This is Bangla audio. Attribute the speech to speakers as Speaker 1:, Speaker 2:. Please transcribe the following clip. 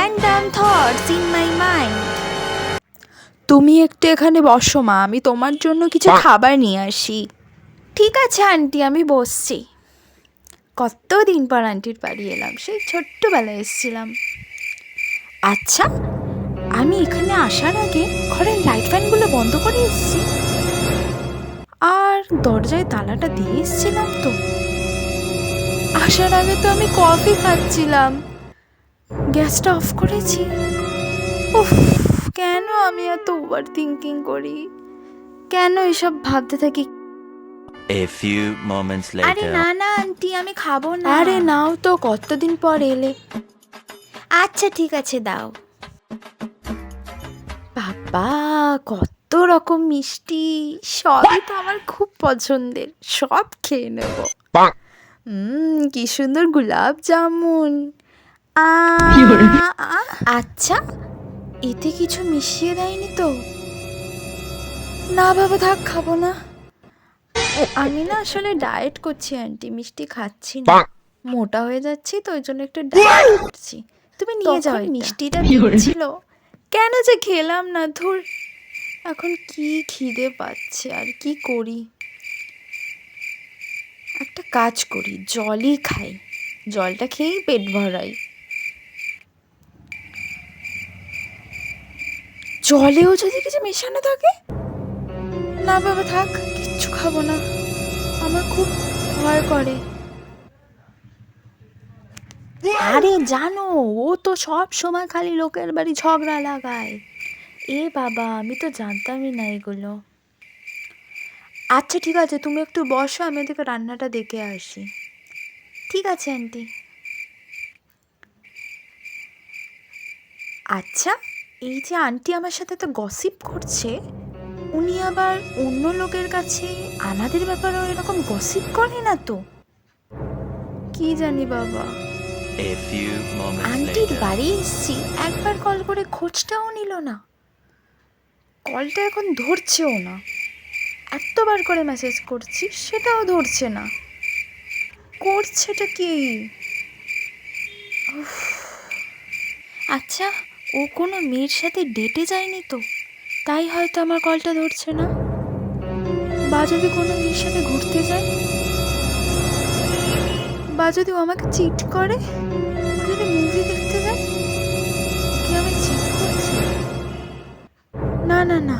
Speaker 1: random thoughts in my mind.
Speaker 2: তুমি একটু এখানে বসো মা, আমি তোমার জন্য কিছু খাবার নিয়ে আসি।
Speaker 1: ঠিক আছে আন্টি, আমি বসছি।
Speaker 2: কতদিন পর আন্টির বাড়ি এলাম, সেই ছোট্টবেলায় এসেছিলাম। আচ্ছা, আমি এখানে আসার আগে ঘরের লাইট ফ্যানগুলো বন্ধ করে এসেছি, আর দরজায় তালাটা দিয়ে এসেছিলাম। তো আসার আগে তো আমি কফি খাচ্ছিলাম, গ্যাসটা অফ করেছি। উফ, কেন আমি এত ওভার থিঙ্কিং করি, কেন এসব ভাবতে থাকি।
Speaker 3: A few moments
Speaker 1: আরে
Speaker 3: later.
Speaker 1: না না আন্টি, আমি খাবো না।
Speaker 2: আরে নাও তো, কতদিন পর এলে।
Speaker 1: আচ্ছা ঠিক আছে, দাও।
Speaker 2: বাবা, কত রকম মিষ্টি, সবই তো আমার খুব পছন্দের, সব খেয়ে নেব। কি সুন্দর গোলাপ জামুন। আচ্ছা, এতে কিছু মিশিয়ে দেয়নি তো? না বাবা, থাক, খাবো না। আমি না আসলে ডায়েট করছি আন্টি, মিষ্টি খাচ্ছি না, মোটা হয়ে যাচ্ছি তো, ওই জন্য একটু ডায়েট করছি। তুমি নিয়ে যাও। মিষ্টিটা দিয়েছিল, কেন যে খেলাম না, ধুর। এখন কি খিদে পাচ্ছে, আর কি করি। একটা কাজ করি, জলই খাই, জলটা খেয়েই পেট ভরাই। জলেও যদি কিছু মেশানো থাকে। না বাবা, থাক, কিচ্ছু খাবো না, আমার খুব ভয় করে। আরে জানো, ও তো সব সময় খালি লোকের বাড়ি ঝগড়া লাগায়। এ বাবা, আমি তো জানতামই না এগুলো। আচ্ছা ঠিক আছে, তুমি একটু বসো, আমি ওদিকে রান্নাটা দেখে আসি। ঠিক আছে আন্টি। আচ্ছা, এই যে আন্টি আমার সাথে তো গসিপ করছে, উনি আবার অন্য লোকের কাছে আমাদের ব্যাপারেও এরকম গসিপ করে না তো? কি জানি বাবা।
Speaker 3: A few moments
Speaker 2: আন্টির
Speaker 3: later.
Speaker 2: বাড়ি এসছি, একবার কল করে খোঁজটাও নিল না, কলটা এখন ধরছেও না। এতবার করে মেসেজ করছি, সেটাও ধরছে না, করছেটা কি? উফ। আচ্ছা, ও কোনো মেয়ের সাথে ডেটে যায়নি তো, তাই হয়তো আমার কলটা ধরছে না। বা যদি কোনো মেয়ের সাথে ঘুরতে যায়, বা যদি ও আমাকে চিট করে, ও যদি মুভি দেখতে যায়, কি আমি চিট করছি? না না না,